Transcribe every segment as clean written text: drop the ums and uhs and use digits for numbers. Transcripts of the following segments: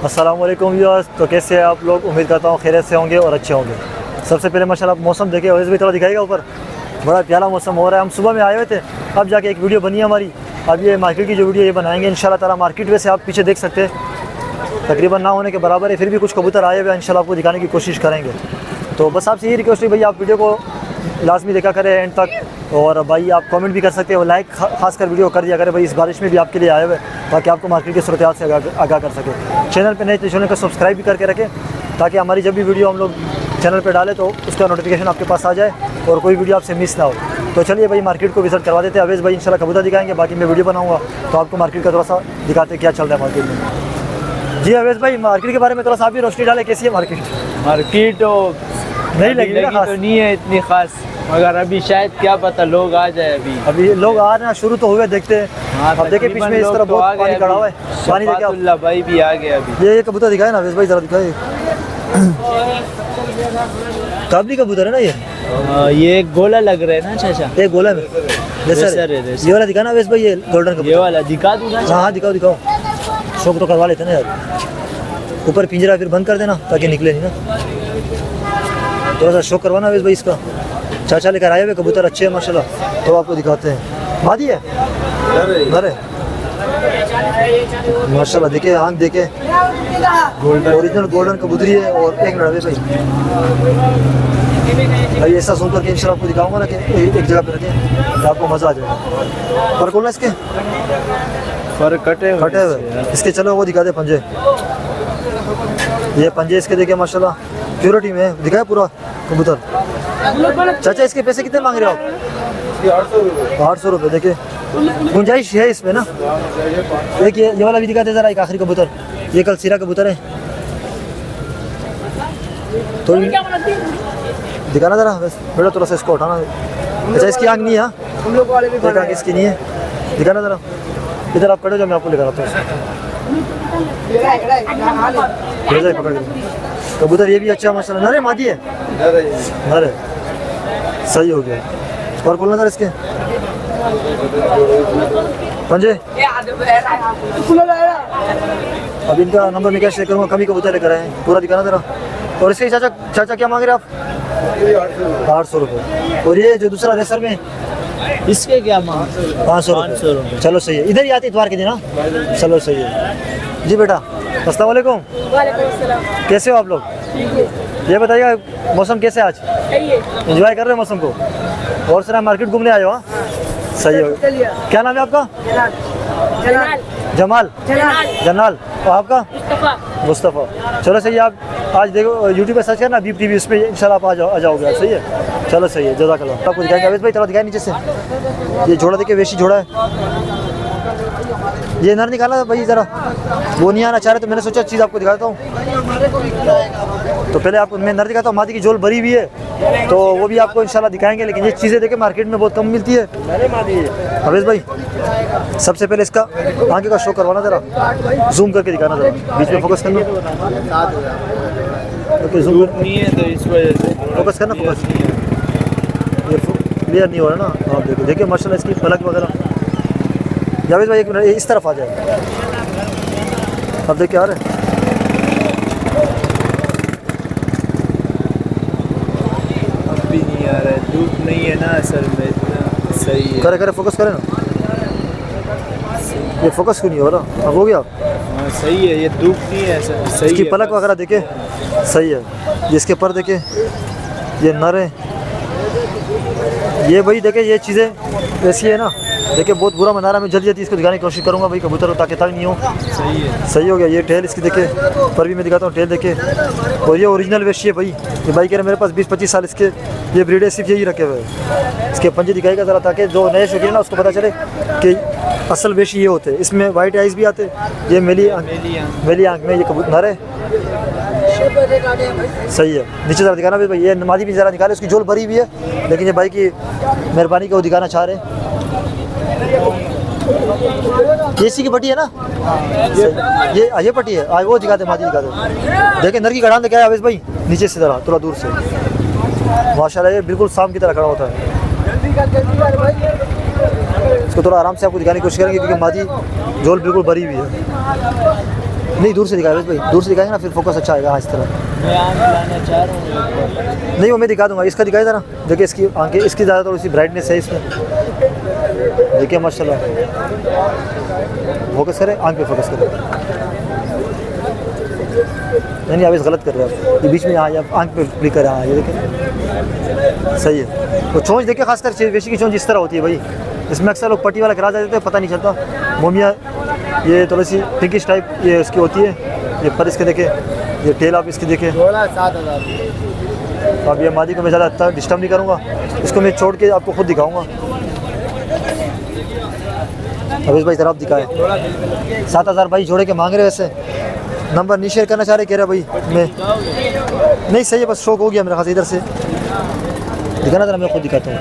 अस्सलाम वालेकुम व्यूअर्स। तो कैसे हैं आप लोग? उम्मीद करता हूँ खैरियत से होंगे और अच्छे होंगे। सबसे पहले माशाल्लाह मौसम देखिए, वैसे भी थोड़ा दिखाएगा ऊपर, बड़ा प्यारा मौसम हो रहा है। हम सुबह में आए हुए थे, अब जाके एक वीडियो बनी है हमारी। अब ये मार्केट की जो वीडियो ये बनाएंगे इंशाल्लाह ताला। मार्केट वैसे आप पीछे देख सकते हैं तकरीबन ना होने के बराबर है, फिर भी कुछ कबूतर आए हुए हैं, इंशाल्लाह आपको दिखाने की कोशिश करेंगे। तो बस आपसे ये रिक्वेस्ट है भाई, आप वीडियो को लाजमी देखा करें एंड तक। और भाई आप कमेंट भी कर सकते हो, लाइक खासकर वीडियो कर दिया करें भाई, इस बारिश में भी आपके लिए आए हुए ताकि आपको मार्केट की सूरत हाल से आगाह कर सके। चैनल पे नए तो चैनल को सब्सक्राइब भी करके रखें ताकि हमारी जब भी वीडियो हम लोग चैनल पे डालें तो उसका नोटिफिकेशन आपके पास आ जाए और कोई वीडियो आपसे मिस ना हो। तो चलिए भाई मार्केट को विजिट करवा देते हैं। अवेश भाई इंशाल्लाह कबूतर दिखाएंगे, बाकी मैं वीडियो बनाऊँगा तो आपको मार्केट का थोड़ा सा दिखाते हैं क्या चल रहा है मार्केट में। जी अवेश भाई, मार्केट के बारे में थोड़ा सा आप भी रोशनी डालें, कैसी है मार्केट? मार्केट तो नहीं लगी तो नहीं है इतनी खास, मगर अभी शायद क्या पता लोग आ जाए। अभी लोग आ रहे हैं, शुरू तो हुए, देखते हैं। हाँ, अब देखिए पीछे में इस तरह बहुत पानी खड़ा हुआ है, पानी देखिए आप। भाई भी आ गया अभी। ये कबूतर दिखाए ना अवेश भाई, जरा दिखाए। काबली कबूतर है ना ये गोला लग रहा है ना चाचा? ये गोला में रेसर है। ये वाला दिखाना अवेश भाई, ये गोल्डन कबूतर। ये वाला दिखा दूंगा। हाँ दिखाओ दिखाओ, शौक तो करवा लेते ना यार। ऊपर पिंजरा फिर बंद कर देना ताकि निकले नहीं ना, थोड़ा सा शौक करवाना अवेश भाई इसका। चाचा लेकर आए हुए कबूतर अच्छे हैं माशाल्लाह, तो आपको दिखाते हैं। मादी है अरे माशाल्लाह, देखे आंख देखे, ओरिजिनल गोल्डन कबूतरी है। और एक मिनट भाई, भाई ऐसा सुनकर के इंशाल्लाह आपको दिखाऊंगा ना कि एक जगह पे रखें तो आपको मज़ा आ जाएगा। पर खोलना इसके फर कटे हुए इसके, चलो वो दिखा दे पंजे। ये पंजे इसके देखे माशाल्लाह प्योरिटी में दिखाए पूरा कबूतर। चाचा इसके पैसे कितने मांग रहे हो आप? 800 रुपये। देखिए गुंजाइश है इसमें ना। एक ये वाला भी दिखाते ज़रा, एक आखिरी कबूतर, ये कल सीरा कबूतर है, तो दिखाना ज़रा बेटा, थोड़ा सा इसको उठाना। अच्छा इसकी आँख नहीं है? एक आँख इसकी नहीं है, दिखाना ज़रा। इधर आप खड़े हो, मैं आपको दिखा रहा हूँ। कबूतर ये भी अच्छा माशाल्लाह, नरे मादी है, नरे सही हो गया। और बोलना सर इसके पंजे। अब इनका नंबर मैं क्या शेयर करूँगा, कमी कबूतर लेकर आए हैं, पूरा दिखाना जरा। और इसके चाचा क्या मांग रहे हैं आप? 800 रुपये। और ये जो दूसरा रेसर में इसके क्या मांग? 500 रुपये। चलो सही है, इधर ही आती इतवार के दिन। हाँ चलो सही है जी बेटा। अस्सलाम वालेकुम। कैसे हो आप लोग? ये बताइएगा मौसम कैसे आज? एंजॉय कर रहे हैं मौसम को? और सर मार्केट घूमने आए हो? हाँ सही हो। क्या नाम है आपका? जमाल जनाल। और आपका? मुस्तफ़ा। चलो सही है। आप आज देखो यूट्यूब पे सर्च करना बीप टीवी, उस पर इंशाल्लाह आप आ जाओगे। सही है, चलो सही है, जज़ाकल्लाह। आपको दिखाएंगे अवेश भाई, थोड़ा दिखाए नीचे से। ये जोड़ा देखिए, वेशी जोड़ा है। ये नर निकाला भाई, ज़रा वो नहीं आना चाह रहे तो मैंने सोचा चीज़ आपको दिखाता हूँ। तो पहले आपको मैं नर दिखाता हूँ। मादी की जोल भरी हुई है तो वो भी आपको इंशाल्लाह दिखाएंगे, लेकिन ये चीज़ें देखें मार्केट में बहुत कम मिलती है। अवेश भाई सबसे पहले इसका आगे का शो करवाना, ज़रा जूम करके दिखाना, ज़रा बीच में फोकस करना। ओके जूम नहीं है तो इस वजह से फोकस करना, फोकस। ये क्लियर नहीं हो रहा ना, आप देखो, देखिए माशाल्लाह इसकी पलक वगैरह। जावेद भाई एक मिनट इस तरफ आ जाए, अब देखिए आ रहे हैं। अब भी नहीं आ रहा है, धूप नहीं है ना असल में इतना। सही है, करे फोकस करें ना। ये फोकस क्यों नहीं हो रहा? अब हो गया? हाँ सही है, ये धूप नहीं है सही। इसकी पलक वगैरह देखे सही है। जिसके पर देखे ये नर है, ये भाई देखे ये चीज़ें ऐसी है ना। देखिए बहुत बुरा मना रहा, मैं जल्दी जल्दी इसको दिखाने की कोशिश करूँगा भाई कबूतर ताकि तंग नहीं हो। सही है, सही हो गया। ये टेल इसकी देखे, पर भी मैं दिखाता हूँ टेल देखे। और ये ओरिजिनल वेशी है भाई, ये भाई कह रहे मेरे पास 20-25 साल इसके ये ब्रीडे सिर्फ यही रखे हुए हैं। इसके पंजे दिखाएगा ज़रा ताकि जो नए शौकीन है ना उसको पता चले कि असल वेशी ये होते हैं। इसमें वाइट आइज़ भी आते, ये मेली आँख में ये कबूतर नर है। सही है, नीचे ज़रा दिखाना भाई। ये मादी भी ज़रा निकाले, उसकी जोल भरी हुई है, लेकिन ये भाई की मेहरबानी को दिखाना चाह रहे हैं। केसी की पट्टी है ना, ये पट्टी है। आज वो दिखाते, मादी दिखाते। देखिए नर की गड़ान दिखाया अवेश भाई, नीचे से ज़रा थोड़ा दूर से। माशाल्लाह ये बिल्कुल शाम की तरह खड़ा होता है। इसको थोड़ा आराम से आपको दिखाने की कोशिश करेंगे क्योंकि मादी जोल बिल्कुल भरी हुई है। नहीं दूर से दिखाए अवेश भाई, दूर से दिखाएंगे ना फिर फोकस अच्छा आएगा। हाँ इस तरह मैं आँख लाना चाह रहा हूँ। नहीं वो मैं दिखा दूंगा। इसका दिखाई ज़रा, देखिए इसकी आंखें, इसकी ज़्यादा थोड़ी सी ब्राइटनेस है इसमें, देखिए माशाल्लाह। फोकस करें, आंख पे फोकस करें। नहीं अवेश गलत कर रहे हैं आप, ये बीच में यहाँ आप आंख पे क्लिक करें। हाँ ये देखें सही है। वो चोंच देखिए, खासकर वेशी की चोंच इस तरह होती है भाई, इसमें अक्सर लोग पट्टी वाला करा देते हैं, पता नहीं चलता। मोमिया ये थोड़ी सी पिंकिश टाइप ये इसकी होती है। ये पर इसके देखे, ये टेल आप इसकी देखें। 7,000। अब ये मादी को मैं ज़्यादा डिस्टर्ब नहीं करूँगा, इसको मैं छोड़ के आपको खुद दिखाऊँगा। अवेश भाई ज़रा आप दिखाएँ। 7,000 भाई जोड़े के मांग रहे वैसे, नंबर नहीं शेयर करना चाह रहे, कह रहे भाई मैं नहीं। सही है, बस शौक हो गया मेरा खास इधर से दिखाना था, मैं खुद दिखाता हूँ।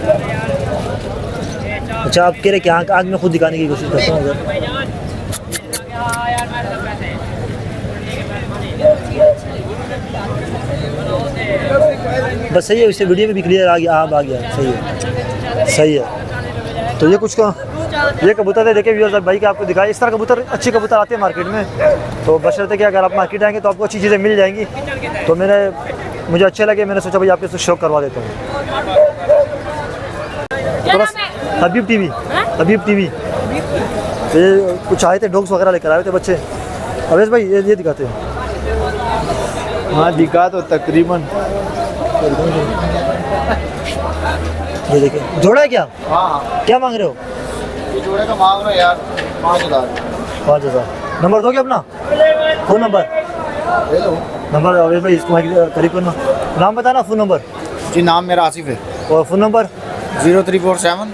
अच्छा आप कह रहे कि आँख में खुद दिखाने की कोशिश करता हूँ उधर। बस सही है, इससे वीडियो में भी क्लियर आ गया। आ गया सही है, सही है। तो ये कुछ का ये कबूतर है, देखिए व्यूअर्स भाई के आपको दिखाया। इस तरह कबूतर, अच्छे कबूतर आते हैं मार्केट में, तो बशर्ते कि अगर आप मार्केट आएंगे तो आपको अच्छी चीज़ें मिल जाएंगी। तो मुझे अच्छे लगे, मैंने सोचा भाई आपके साथ शौक करवा देता हूँ। तो बस हबीब टीवी, हबीब टीवी तो ये कुछ आए थे, डॉग्स वगैरह लेकर आए थे बच्चे। अवेश भाई ये दिखाते हैं। हाँ दिखा तो तकरीबन। ये देखिए, जोड़ा है क्या? हाँ क्या मांग रहे हो? ये जोड़े का मांग रहा है यार 5,000। 5,000। नंबर दोगे अपना, फ़ोन नंबर? नंबर अवेश भाई इसको करीब करना, नाम बताना, फ़ोन नंबर। जी नाम मेरा आसिफ है। और फ़ोन नंबर 0347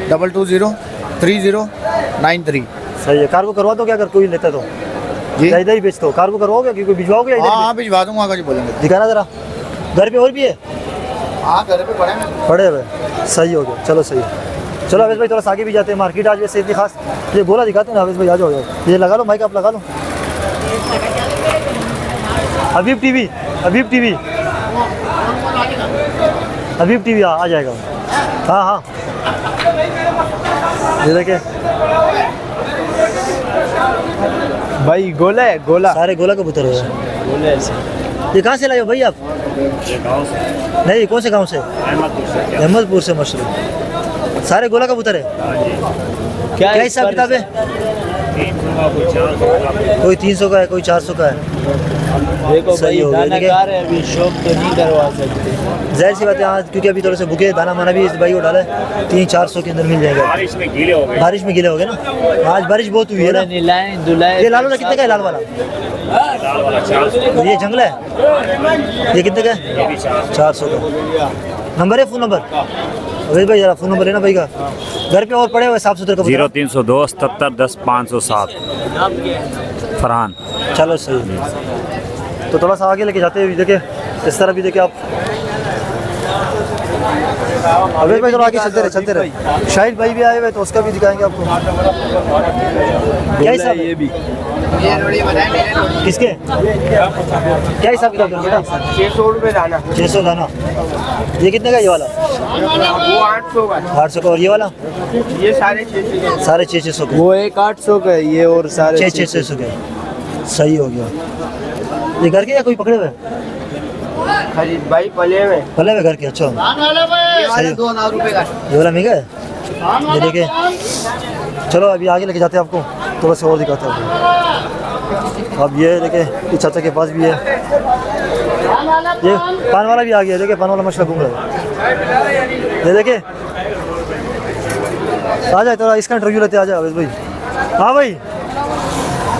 220 3093। सही है। कार्गो करवा दो क्या अगर कोई लेता तो? जी या इधर ही बेच दो? कार्गो करवाओगे कि कोई भिजवाओगे या इधर ही हाँ भिजवा दूंगा अगर जी बोलेंगे। दिखाना ज़रा। घर पे और भी है? हाँ घर पे पड़े हैं। पड़े हुए, सही हो गया। चलो सही है। चलो अवेश भाई थोड़ा सा आगे भी जाते हैं मार्केट। आज वैसे इतनी खास ये गोला दिखाते हैं ना अवेश भाई, आ जाओ ये लगा लो माइक, आप लगा लो। हबीब टीवी, हबीब टीवी, हबीब टीवी आ जाएगा। हाँ हाँ ये देखे भाई गोला है, गोला सारे गोला कबूतर हो। गोले ऐसे। ये कहाँ से लाए हो भाई आप? नहीं कौन से गांव से? अहमदपुर से। मशरूम सारे गोला कबूतर है। क्या हिसाब किताब है? कोई 300 का है, कोई 400 का है। देखो सही भाई हो गया, दानाकार है, अभी शौक तो नहीं करवा सकते। जाहिर सी बात है हाँ, क्योंकि अभी थोड़े से भूखे, दाना माना भी इस भाई को डाला है। 300-400 के अंदर मिल जाएगा। बारिश में गीले हो गए। बारिश में गीले हो गए ना, आज बारिश बहुत हुई है ना। नीलाएं दुलाएं। ये लाल वाला कितने का है? लाल वाला ये जंगल है, ये कितने का है? 400 का। नंबर है, फ़ोन नंबर? अवेश भाई जरा फ़ोन नंबर लेना भाई का। घर पे और पड़े हुए साफ सुथरे कबूतर? 0302 77 10 507 फरहान। चलो सही। तो थोड़ा सा आगे लेके जाते हैं, देखिए इस तरह भी देखिए आप। अवेश भाई थोड़ा आगे चलते रहे। शाहिद भाई भी आए हुए तो उसका भी दिखाएंगे आपको। क्या हिसाब है? ये भी किसके क्या हिसाब किताब है बेटा? 600 रुपये दाना। 600 दाना। ये कितने का ये वाला? वो 800 का। 800 का। और ये वाला? ये 650। 650 का। वो एक 800 का है ये, और सारे 600 का। सही हो गया। ये घर के या कोई पकड़े हुए? खरीद भाई पले में। पले हुए घर के। अच्छा सही। 2,000 रुपये का। ये वाला महंगा है ये देखिए। चलो अभी आगे लेके जाते हैं आपको, तो बस और दिखाते हैं आपको। अब ये देखिए इस चाचा के पास भी है, ये पान वाला भी आ गया। देखिए पान वाला मछला घूम रहा है। ये देखिए आ जाए, थोड़ा इसका इंटरव्यू लेते आ जाए अवेश भाई। हाँ भाई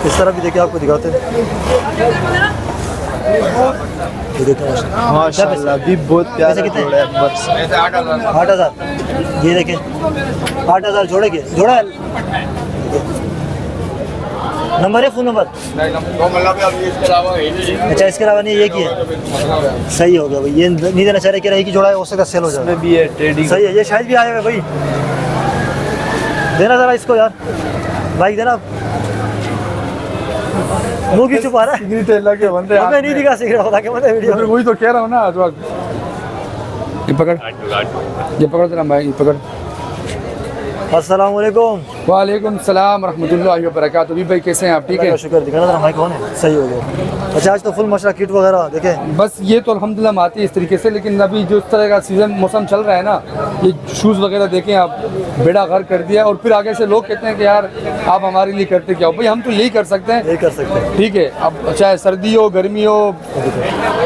इस तरह भी देखिए आपको दिखाते हैं। ये देखिए माशाल्लाह अभी बहुत प्यारा कितने? जोड़ा है बस। 8,000। ये देखें 8,000 जोड़े के जोड़ा है। नंबर है, फ़ोन नंबर? अच्छा इसके अलावा नहीं, ये की है। सही हो गया भाई। ये नहीं देना चाह रहे, कि की जोड़ा है, हो सकता सेल हो जाए। इसमें भी है ट्रेडिंग। सही है। ये शायद भी आए हुए भाई, देना ज़रा इसको यार, भाई देना। मुँह की छुपा रहा है। लगे बंदे मैं नहीं दिखा सीख रहा होता कि मतलब वीडियो फिर वही तो कह रहा हूँ ना। तो ये पकड़ तेरा भाई, ये पकड़। अस्सलाम वालेकुम। वालेकुम सलाम रहमतुल्लाहि व बरकातहू। अभी भाई कैसे हैं आप? ठीक है, शुक्र। दिखाना जरा भाई कौन है, सही हो गया। अच्छा आज तो फुल माशाल्लाह किट वगैरह देखें। बस ये तो अल्हम्दुलिल्लाह हम आती है इस तरीके से, लेकिन अभी जो इस तरह का सीज़न मौसम चल रहा है ना, ये शूज़ वगैरह देखें आप, बेड़ा घर कर दिया। और फिर आगे से लोग कहते हैं कि यार आप हमारे लिए करते क्या हो? भाई हम तो यही कर सकते हैं, यही कर सकते हैं। ठीक है। अब चाहे सर्दी हो, गर्मी हो,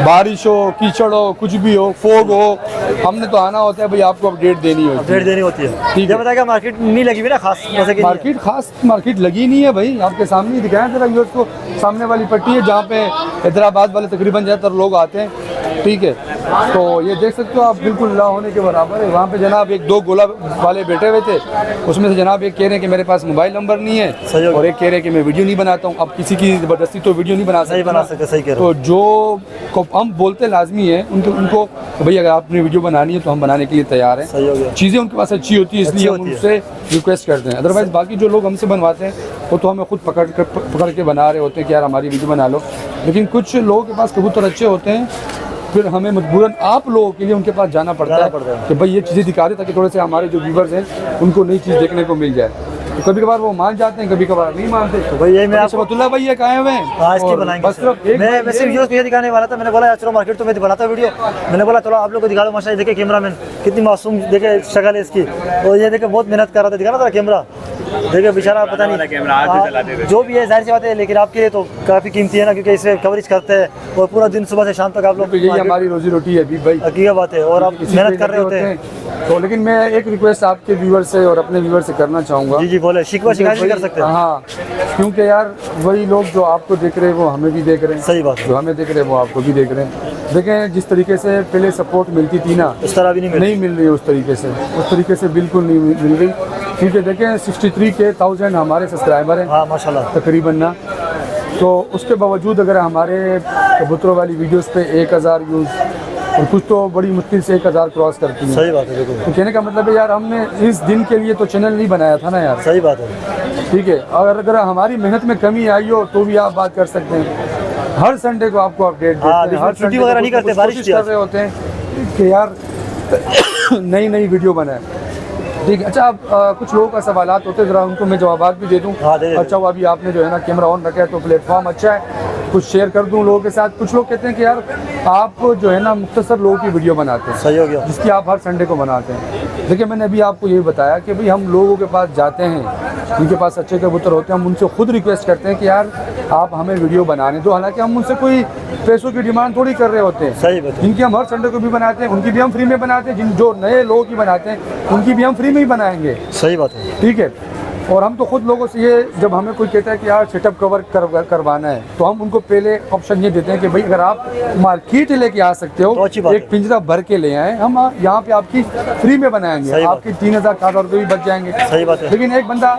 बारिश हो, कीचड़ हो, कुछ भी हो, फोग हो, हमने तो आना होता है भाई, आपको अपडेट देनी होती है। अपडेट देनी होती है। ठीक ये है। बताएगा मार्केट नहीं लगी हुई ना खास वैसे कि मार्केट खास मार्केट लगी नहीं है भाई, आपके सामने ही दिखाया जरा व्यूअर्स को। सामने वाली पट्टी है जहाँ पे हैदराबाद वाले तकरीबन ज़्यादातर लोग आते हैं, ठीक है। तो ये देख सकते हो आप, बिल्कुल ना होने के बराबर है। वहाँ पे जनाब एक दो गोला वाले बैठे हुए थे, उसमें से जनाब एक कह रहे हैं कि मेरे पास मोबाइल नंबर नहीं है, सही हो गया। और एक कह रहे हैं कि मैं वीडियो नहीं बनाता हूँ। अब किसी की ज़बरदस्ती तो वीडियो नहीं बना सही बना सकते, सही कह रहे हो। तो जो को हम बोलते लाजमी है उनको भाई अगर आपने वीडियो बनानी है तो हम बनाने के लिए तैयार हैं। सही हो गया। चीज़ें उनके पास अच्छी होती है, इसलिए अच्छी हम होती उनसे रिक्वेस्ट करते हैं। अदरवाइज़ बाकी जो लोग हमसे बनवाते हैं वो तो हमें खुद पकड़ के बना रहे होते हैं कि यार हमारी वीडियो बना लो। लेकिन कुछ लोगों के पास कबूतर अच्छे होते हैं, फिर हमें मजबूरन आप लोगों के लिए उनके पास जाना पड़ता है कि भाई ये चीज़ें दिखा दे, ताकि थोड़े से हमारे जो व्यूवर्स हैं उनको नई चीज़ देखने को मिल जाए। तो कभी कभार वो मान जाते हैं, कभी कभार नहीं मानते। तो भाई ये मैं आपको शबतुल्लाह भाई ये कहे हुए हैं, आज की और बनाएंगे बस सर। सिर्फ एक मैं वैसे वीडियो ये दिखाने वाला था, मैंने बोला यार चलो मार्केट तो मैं बनाता वीडियो, मैंने बोला चलो आप लोग को दिखा दो। माशाल्लाह देखे कैमरामैन कितनी मासूम देखे शक्ल है इसकी, और ये देखे बहुत मेहनत कर रहा था। दिखा रहा था कैमरा, देखे बेचारा पता नहीं जो भी है, जाहिर सी बात है, लेकिन आपके लिए तो काफ़ी कीमती है ना, क्योंकि इसे कवरेज करते हैं और पूरा दिन सुबह से शाम तक आप लोग, यही हमारी रोजी रोटी है अभी भाई, हकीकत बात है, और आप इसी मेहनत पे कर रहे लगे होते हैं। तो लेकिन मैं एक रिक्वेस्ट आपके व्यूवर से और अपने व्यूवर से करना चाहूँगा। जी जी बोले, शिकवा शिकायत भी कर सकते हैं। हाँ, क्योंकि यार वही लोग जो आपको देख रहे हैं वो हमें भी देख रहे हैं, सही बात है। जो हमें देख रहे हैं वो आपको भी देख रहे हैं। देखें जिस तरीके से पहले सपोर्ट मिलती थी ना, इस तरह भी नहीं मिल रही उस तरीके से बिल्कुल नहीं मिल रही। क्योंकि देखें 63,000 हमारे सब्सक्राइबर हैं, हाँ माशाल्लाह तकरीबन ना। तो उसके बावजूद अगर हमारे कबूतरों वाली वीडियोस पे 1000 व्यूज़, और कुछ तो बड़ी मुश्किल से 1000 क्रॉस करती हैं। सही बात है, बिल्कुल तो कहने का मतलब है यार हमने इस दिन के लिए तो चैनल नहीं बनाया था ना यार, सही बात है। ठीक है। अगर हमारी मेहनत में कमी आई हो तो भी आप बात कर सकते हैं। हर संडे को आपको अपडेट देते हाँ, हैं, हर छुट्टी संडे वगैरह को नहीं करते, कुछ बारिश कोशिश थी कर आज। रहे होते हैं कि यार नई वीडियो बनाए, ठीक है। अच्छा, अब कुछ लोगों का सवालात होते हैं, ज़रा उनको मैं जवाबात भी दे दूँ। हाँ, दे दे। अच्छा, वो अभी आपने जो है ना कैमरा ऑन रखा है तो प्लेटफॉर्म अच्छा है, कुछ शेयर कर दूँ लोगों के साथ। कुछ लोग कहते हैं कि यार आप जो है ना मुख्तसर लोगों की वीडियो बनाते हैं, सही हो गया। जिसकी आप हर संडे को बनाते हैं। देखिए मैंने अभी आपको ये बताया कि भाई हम लोगों के पास जाते हैं, उनके पास अच्छे कबूतर होते हैं, हम उनसे खुद रिक्वेस्ट करते हैं कि यार आप हमें वीडियो बनाने दो। हालांकि हम उनसे कोई पैसों की डिमांड थोड़ी कर रहे होते हैं, सही बात है। जिनकी हम हर संडे को भी बनाते हैं उनकी भी हम फ्री में बनाते हैं, जिन जो नए लोगों की बनाते हैं उनकी भी हम फ्री में ही बनाएंगे, सही बात है। ठीक है। और हम तो खुद लोगों से ये, जब हमें कोई कहता है कि यार सेटअप कवर करवाना है, तो हम उनको पहले ऑप्शन ये देते हैं कि भाई अगर आप मार्केट लेके आ सकते हो, तो अच्छी बात एक है। पिंजरा भर के ले आए, हम यहाँ पे आपकी फ्री में बनाएंगे, सही बात आपकी 3,000-4,000 रुपये भी बच जाएंगे। सही बात है। लेकिन एक बंदा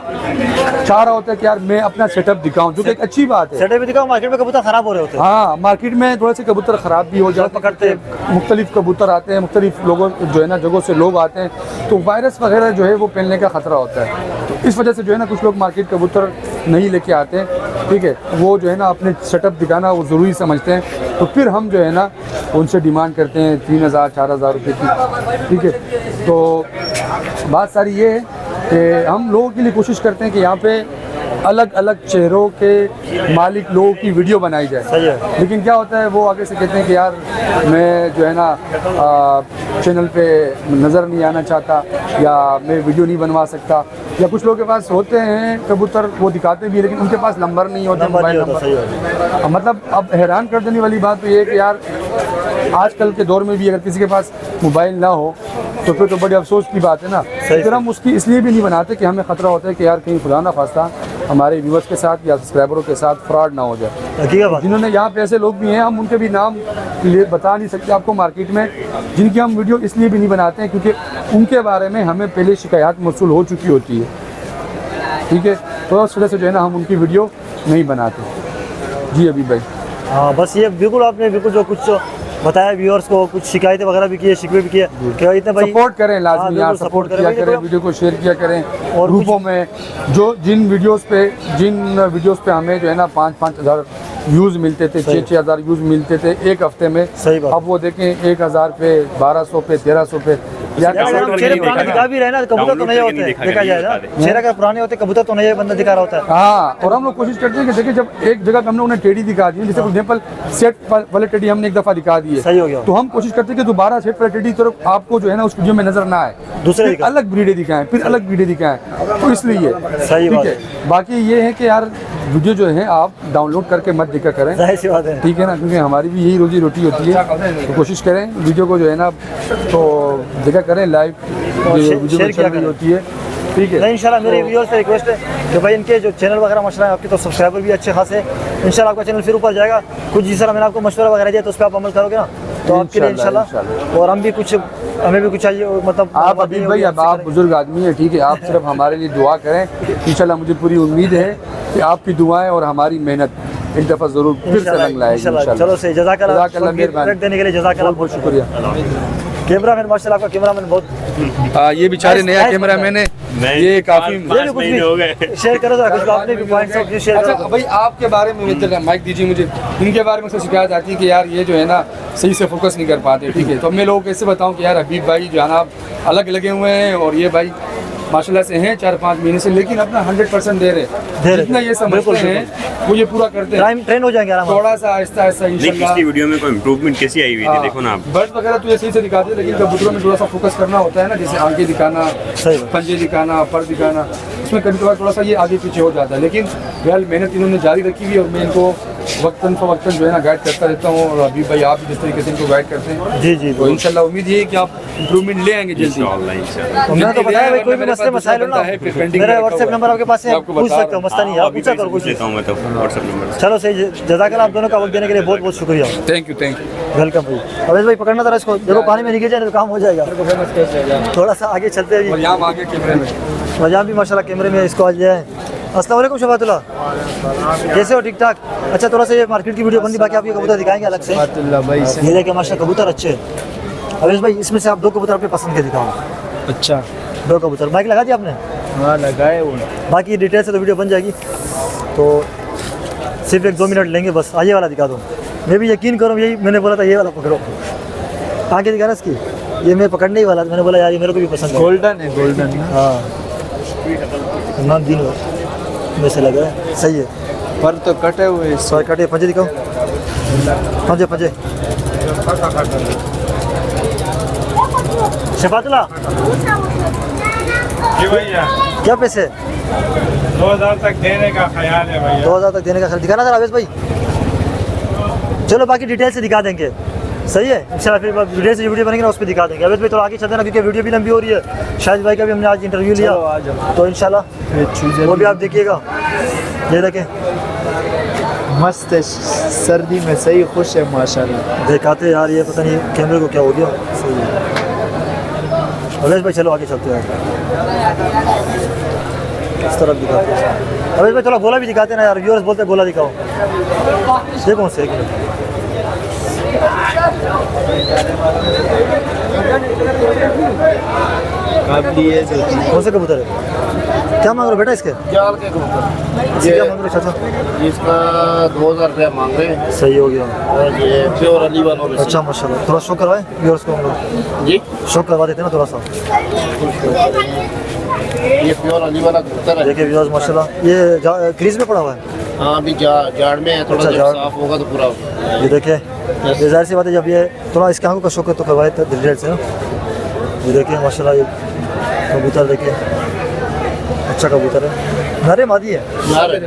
चाह रहा होता है कि यार मैं अपना सेटअप दिखाऊं, जो कि एक अच्छी बात है। सेटअप भी दिखाओ, मार्केट में कबूतर खराब हो रहे होते हैं। हाँ, मार्केट में थोड़े से कबूतर ख़राब भी हो जाते हैं, पकड़ते मुख्तलिफ कबूतर आते हैं, मुख्तलिफ लोगों जो है ना जगहों से लोग आते हैं, तो वायरस वगैरह जो है वो फैलने का ख़तरा होता है। तो इस वजह से जो है ना कुछ लोग मार्केट कबूतर नहीं लेके आते हैं, ठीक है। वो जो है ना अपने सेटअप दिखाना वो ज़रूरी समझते हैं, तो फिर हम जो है ना उनसे डिमांड करते हैं 3,000-4,000 रुपये की, ठीक है। तो बात सारी ये है कि हम लोगों के लिए कोशिश करते हैं कि यहाँ पे अलग अलग चेहरों के मालिक लोगों की वीडियो बनाई जाए। सही है। लेकिन क्या होता है वो आगे से कहते हैं कि यार मैं जो है ना चैनल पे नज़र नहीं आना चाहता, या मैं वीडियो नहीं बनवा सकता, या कुछ लोगों के पास होते हैं कबूतर वो दिखाते भी, लेकिन उनके पास नंबर नहीं होता, मोबाइल नंबर। सही है। मतलब अब हैरान कर देने वाली बात तो ये है कि यार आजकल के दौर में भी अगर किसी के पास मोबाइल ना हो तो फिर तो बड़े अफसोस की बात है ना। फिर हम उसकी इसलिए भी नहीं बनाते कि हमें ख़तरा होता है कि यार कहीं खुदा ना खास्ता हमारे व्यूअर्स के साथ या सब्सक्राइबरों के साथ फ्रॉड ना हो जाए। हकीकत बात। जिन्होंने यहाँ पे ऐसे लोग भी हैं, हम उनके भी नाम बता नहीं सकते आपको मार्केट में, जिनकी हम वीडियो इसलिए भी नहीं बनाते हैं क्योंकि उनके बारे में हमें पहले शिकायत मौसूल हो चुकी होती है, ठीक है। तो उस वजह से जो है ना हम उनकी वीडियो नहीं बनाते। जी अभी भाई। हाँ बस ये बिल्कुल आपने बिल्कुल जो कुछ बताया व्यूअर्स को, कुछ शिकायतें वगैरह भी किए, शिकवे भी किए, क्या इतने भाई सपोर्ट करें लाजमी, हाँ, यार बिल्कुल सपोर्ट support किया करें। करें, वीडियो को शेयर किया करें, और और ग्रुपों में जिन वीडियोस पे हमें जो है ना 5-5 हज़ार व्यूज़ मिलते थे, 6,000 व्यूज़ मिलते थे एक हफ्ते में। सही बात। अब वो देखें 1,000 पे, 1200 पे, 1300 पे। यार अगर हम चेहरे पुराने दिखा भी रहे ना तो कबूतर तो नहीं होते, देखा जाए ना चेहरा अगर पुराने होते कबूतर तो नहीं बंदा दिखा रहा होता है। हाँ, और हम लोग कोशिश करते हैं कि देखिए जब एक जगह हमने उन्हें टेढ़ी दिखा दी, जैसे फॉर एग्जांपल सेट वाले टेढ़ी हमने एक दफ़ा दिखा दी सही हो गया। है, तो हम कोशिश करते हैं कि दोबारा सेट वाले टेढ़ी की तरफ आपको जो है ना उस वीडियो में नजर ना आए, दूसरे फिर अलग ब्रीडें दिखाएं, फिर अलग ब्रीडें दिखाएं, तो इसलिए सही ठीक बात है। बाकी ये है कि यार वीडियो जो है आप डाउनलोड करके मत देखा करें, जाहिर सी बात है। ठीक है ना, क्योंकि हमारी भी यही रोजी रोटी होती है, तो कोशिश करें वीडियो को जो है ना तो देखा करें, लाइव वीडियो शेयर चल रही होती है, ठीक है। नहीं इंशाल्लाह मेरे व्यूअर्स से रिक्वेस्ट है कि भाई इनके जो चैनल वगैरह मशरा है आपके तो सब्सक्राइबर भी अच्छे खासे हैं, इंशाल्लाह आपका चैनल फिर ऊपर जाएगा। कुछ जिस तरह मैंने आपको मशवरा वगैरह दिया तो उस पर आप अमल करोगे ना तो आपके लिए इंशाल्लाह, और हम भी कुछ हमें भी कुछ चाहिए, मतलब आप अभी भाई अब आप बुजुर्ग आदमी है, ठीक है, आप सिर्फ हमारे लिए दुआ करें। इंशाल्लाह मुझे पूरी उम्मीद है कि आपकी दुआएं और हमारी मेहनत एक दफ़ा ज़रूर फिर से रंग लाएगी इंशाल्लाह। चलो सही, जज़ाकल्लाह मेहरबानी देने के लिए जज़ाकल्लाह, बहुत शुक्रिया। कैमरामैन माशाल्लाह आपका कैमरामैन बहुत ये बेचारे नया कैमरा मैंने ये काफ़ी शेयर करो जरा कुछ आपने भी पॉइंट्स ऑफ व्यू शेयर अच्छा करो। भाई आपके बारे में मित्र माइक दीजिए मुझे, इनके बारे में से शिकायत आती है कि यार ये जो है ना सही से फोकस नहीं कर पाते, ठीक है, तो अब मैं लोगों को कैसे बताऊं कि यार हबीब भाई जो है ना अलग लगे हुए हैं और ये भाई माशाल्लाह से हैं 4-5 महीने से, लेकिन अपना 100% दे रहे, जितना ये समझते हैं वो ये पूरा करते हैं। ट्रेन हो जाएंगे आराम से। थोड़ा सा आहिस्ता आहिस्ता इंशाल्लाह। पिछली वीडियो में कोई इम्प्रूवमेंट कैसी आई हुई थी, देखो ना आप। बर्ड वगैरह तो ये सही से दिखाते हैं, लेकिन कबूतरों में थोड़ा सा फोकस करना होता है ना, जैसे आंखें दिखाना, सही बात। पंजे दिखाना, पर दिखाना, उसमें कभी कभार थोड़ा सा ये आगे पीछे हो जाता है, लेकिन बहरहाल मेहनत इन्होंने जारी रखी हुई है और मैं इनको वक्तन फ़वक्तन जो है ना गाइड करता रहता हूँ, और अभी भाई आप भी जिस तरीके से इनको गाइड करते हैं जी जी, तो इंशाल्लाह उम्मीद ये है कि आप इम्प्रूवमेंट ले आएंगे जल्दी। मैंने तो बताया भाई कोई भी मसले मसाइल हो ना मेरा व्हाट्सएप नंबर आपके पास है, पूछ सकते हो, मसला नहीं है, आप पूछा करो कुछ। लेता हूँ मैं तो व्हाट्सएप नंबर। चलो सही, जज़ाकल्लाह आप दोनों का वक्त देने के लिए बहुत बहुत शुक्रिया। थैंक यू वेलकम भाई। अवेश भाई पकड़ना था इसको, देखो पानी में नहीं गिर जाए तो काम हो जाएगा। थोड़ा सा आगे चलते हैं और यहाँ आगे कैमरे में और यहाँ भी माशाल्लाह कैमरे में इसको आज जाए। अस्सलाम वालेकुम शफातुल्लाह, कैसे हो? ठीक ठाक। अच्छा थोड़ा सा ये मार्केट की वीडियो बंदी, बाकी आपके कबूतर दिखाएंगे अलग से। भाई ये देखिए माशाल्लाह कबूतर अच्छे हैं। अवेश भाई इसमें से आप 2 कबूतर अपने पसंद के दिखाओ। अच्छा 2 कबूतर माइक लगा दिया आपने? हाँ लगाए वो। बाकी डिटेल से तो वीडियो बन जाएगी, तो सिर्फ 1-2 मिनट लेंगे बस। ये वाला दिखा दो, मैं भी यकीन करूँ यही मैंने बोला था, ये वाला पकड़ो। आगे दिखा ना इसकी, ये मैं पकड़ने ही वाला था, मैंने बोला यार ये मेरे को भी पसंद है। गोल्डन है, गोल्डन ना। हाँ नाम दिन में से लगा है, सही है। पर तो कटे हुए सॉरी कटे, पंजे दिखाओ, पंजे पंजे। शफातुल्लाह क्या पैसे? 2000 तक देने का ख्याल है भैया। 2000 तक देने का ख्याल, दिखाना था अवेश भाई। चलो बाकी डिटेल से दिखा देंगे, सही है इंशाल्लाह। फिर वीडियो से वीडियो बनेंगे ना उस पर दिखा देंगे। अवेश भाई थोड़ा आगे चलते ना, क्योंकि वीडियो भी लंबी हो रही है। शाहिद भाई का भी हमने आज इंटरव्यू लिया, तो इंशाल्लाह वो भी आप देखिएगा। ये देखें मस्त है, सर्दी में सही खुश है माशाल्लाह। दिखाते यार, ये पता नहीं कैमरे को क्या हो गया। सही है अवेश भाई, चलो आगे चलते हैं। इस तरफ दिखाते हैं अवेश भाई, थोड़ा गोला भी दिखाते ना यार, व्यूअर्स बोलते हैं गोला दिखाओ। ये कौन से? कौन से कबूतर है? क्या मांग रहे हो बेटा इसके? जाल के कबूतर क्या मांग रहे हो चाचा? इसका 2000 रुपया मांग रहे हैं सही हो गया। और ये प्योर अली वालों में से। अच्छा माशाल्लाह, थोड़ा शो करवाएं व्यूअर्स को हम लोग, जी शो करवा देते हैं ना थोड़ा सा। ये प्योर अली वाला कबूतर है। देखिए व्यूअर्स माशाल्लाह, ये क्रीज में पड़ा हुआ है। हाँ अभी जाड़ में है, थोड़ा अच्छा, जब जाड़। साफ होगा तो पूरा ये देखिए, ये जाहिर सी बात है, जब ये थोड़ा इसके आंखों का शौक है तो करवाए तो डिटेल से ना। ये देखिए माशाल्लाह, ये कबूतर देखिए, अच्छा कबूतर है, नरे मादी है,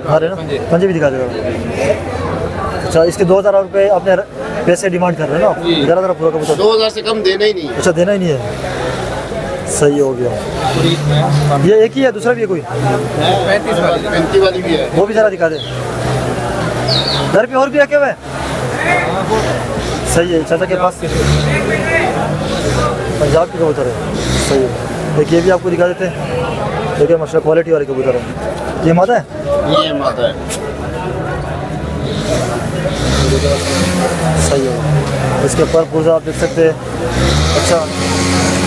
नरे ना, पंजे भी दिखा देगा। अच्छा इसके 2000 रुपये आपने पैसे डिमांड कर रहे हैं ना, ज़रा पूरा कबूतर। 2000 से कम देना ही नहीं है। अच्छा देना ही नहीं है, सही हो गया। ये एक ही है, दूसरा भी है कोई? 35 वाली भी है। वो भी ज़रा दिखा दे। घर पे और भी रखे हुए हैं? सही है, चाचा के पास पंजाब के कबूतर है, सही है। देखिए ये भी आपको दिखा देते हैं, देखिए माशाल्लाह क्वालिटी वाले कबूतर है। ये मादा है? ये मादा है। सही है, इसके पर पुर्जा आप देख सकते हैं। अच्छा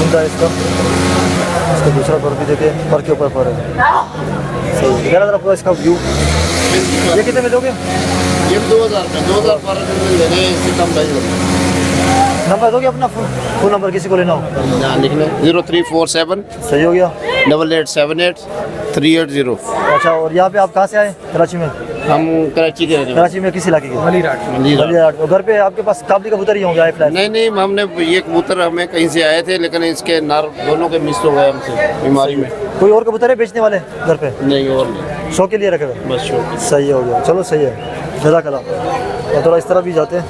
उनका इसका दूसरा पर भी देखिए पर के ऊपर पर है। सही है पूरा इसका व्यू। ये कितने में दोगे? ये 2000 में 2012 में लेने हैं, इससे कम नहीं नंबर दोगे अपना फ़ोन नंबर किसी को लेना हो? ना लिखना 0347 सही हो गया। 8878 380। अच्छा और यहाँ पे आप कहाँ से आए? कराची में? हम कराची के रहने वाले। कराची में किस इलाके के? मलीराट। और घर पे आपके पास काबली कबूतर ही होंगे आए फ्लैट? नहीं हमने ये कबूतर हमें कहीं से आए थे, लेकिन इसके नर दोनों के मिस हो गए हमसे बीमारी में। कोई और कबूतर है बेचने वाले घर पे? नहीं और नहीं, शौक के लिए रखे हुए? बस शौक। सही हो गया, चलो सही है, जज़ाकल्लाह। और थोड़ा इस तरफ भी जाते हैं।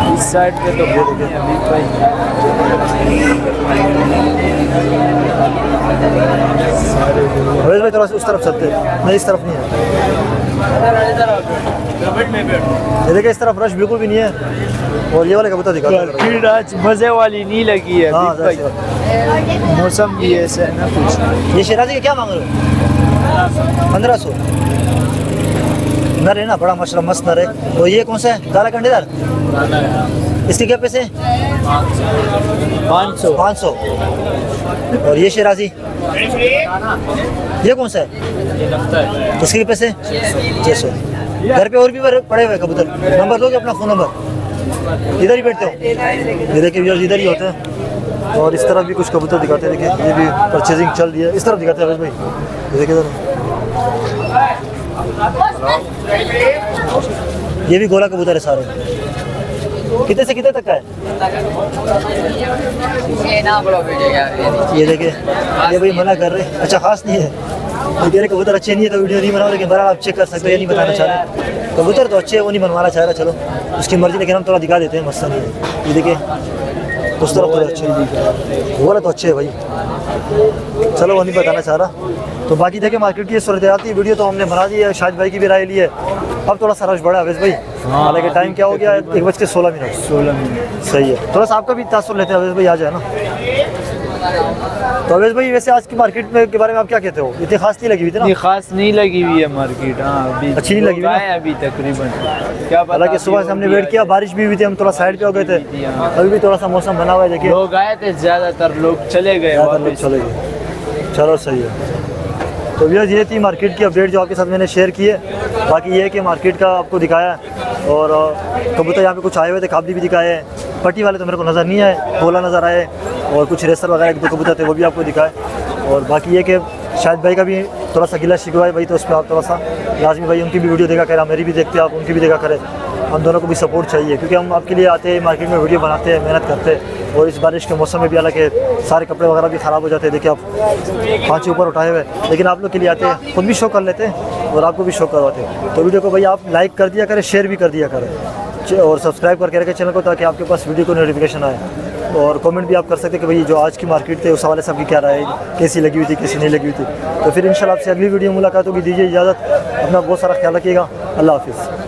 इस साइड पे तो बहुत है अभी अवेश भाई थोड़ा सा उस तरफ चलते हैं, नहीं इस तरफ नहीं है। ये देखिए इस तरफ रश बिल्कुल भी नहीं है। और ये वाले कबूतर दिखा भीड़ आज मजे वाली नहीं लगी है हाँ, अभी भाई। मौसम भी ऐसा है ना कुछ। ये शिराजी के क्या मांग रहे हो? 1500 नर है ना, बड़ा माशाल्लाह मस्त नर है। और ये कौन सा है? काला कंडेदार, इसके क्या पैसे? 500। और ये शिराजी ये कौन सा है? इसके पैसे 600। घर पे और भी पड़े हुए कबूतर, नंबर दोगे अपना फ़ोन नंबर? इधर ही बैठते हो? ये देखिए व्यूअर्स इधर ही होते हैं। और इस तरफ भी कुछ कबूतर दिखाते हैं, देखिए ये भी परचेजिंग चल रही है। इस तरफ दिखाते हैं अवेश भाई, ये देखिए इधर ये भी गोला कबूतर है सारे। कितने से कितने तक का है? ये देखिए ये भाई मना कर रहे, अच्छा खास नहीं है, तो कह रहे कबूतर अच्छे नहीं है तो वीडियो नहीं बनाओ, लेकिन बहरहाल आप चेक कर सकते हो, ये नहीं बताना चाह रहे। कबूतर तो अच्छे है, वो नहीं बनवाना चाह रहा, चलो उसकी मर्जी, लेकिन हम थोड़ा दिखा देते हैं, मसला नहीं है। ये देखिए उस तरफ थोड़े अच्छे वो वाला तो अच्छे है भाई, चलो वो नहीं बताना चाह रहा। तो बाकी देखिए मार्केट की सूरत हाल थी, वीडियो तो हमने बना दी है, शाहिद भाई की भी राय ली है। अब थोड़ा सा रश बढ़ा है अवेश भाई, हालांकि टाइम क्या हो गया है? 1:16। सही है, थोड़ा सा आपका भी तासुर लेते हैं अवेश भाई, आ जाए ना। तो अवेश भाई वैसे आज की मार्केट में के बारे में आप क्या कहते हो? इतनी खास नहीं लगी हुई थी ना? खास नहीं लगी हुई है मार्केट, हाँ अभी अच्छी नहीं लगी हुई है अभी तकरीबन। क्या पता, हालांकि सुबह से हमने वेट किया, बारिश भी हुई थी, हम थोड़ा साइड पे हो गए थे, अभी भी थोड़ा सा मौसम बना हुआ है। देखिए लोग आए थे, ज़्यादातर लोग चले गए, चले गए, चलो सही है। तो व्यूअर्स ये थी मार्केट की अपडेट जो आपके साथ मैंने शेयर की है। बाकी ये है कि मार्केट का आपको दिखाया है, और कबूतर यहाँ पे कुछ आए हुए थे, काबली भी दिखाए हैं, पट्टी वाले तो मेरे को नज़र नहीं आए, गोला नज़र आए, और कुछ रेसर वगैरह के जो कबूतर थे वो भी आपको दिखाए। और बाकी ये कि शाहिद भाई का भी थोड़ा सा गिला शिकवा है भाई, तो उस पर आप थोड़ा सा लाजमी भाई उनकी भी वीडियो देखा करें, मेरी भी देखते हैं आप, उनकी भी देखा करें। हम दोनों को भी सपोर्ट चाहिए, क्योंकि हम आपके लिए आते हैं, मार्केट में वीडियो बनाते हैं, मेहनत करते हैं। और इस बारिश के मौसम में भी हालांकि सारे कपड़े वगैरह भी ख़राब हो जाते हैं, देखिए आप पाँच ऊपर उठाए हुए, लेकिन आप लोग के लिए आते हैं, खुद भी शो कर लेते हैं और आपको भी शो करवाते हैं। तो वीडियो को भाई आप लाइक कर दिया करें, शेयर भी कर दिया करें, और सब्सक्राइब करके रखें चैनल को, ताकि आपके पास वीडियो को नोटिफिकेशन आए। और कमेंट भी आप कर सकते हैं कि भाई जो आज की मार्केट थे उस हवाले से आपकी क्या राय है, कैसी लगी हुई थी, कैसी नहीं लगी हुई थी। तो फिर इंशाल्लाह आपसे अगली वीडियो मुलाकात होगी। दीजिए इजाज़त, अपना बहुत सारा ख्याल रखिएगा, अल्लाह हाफिज़।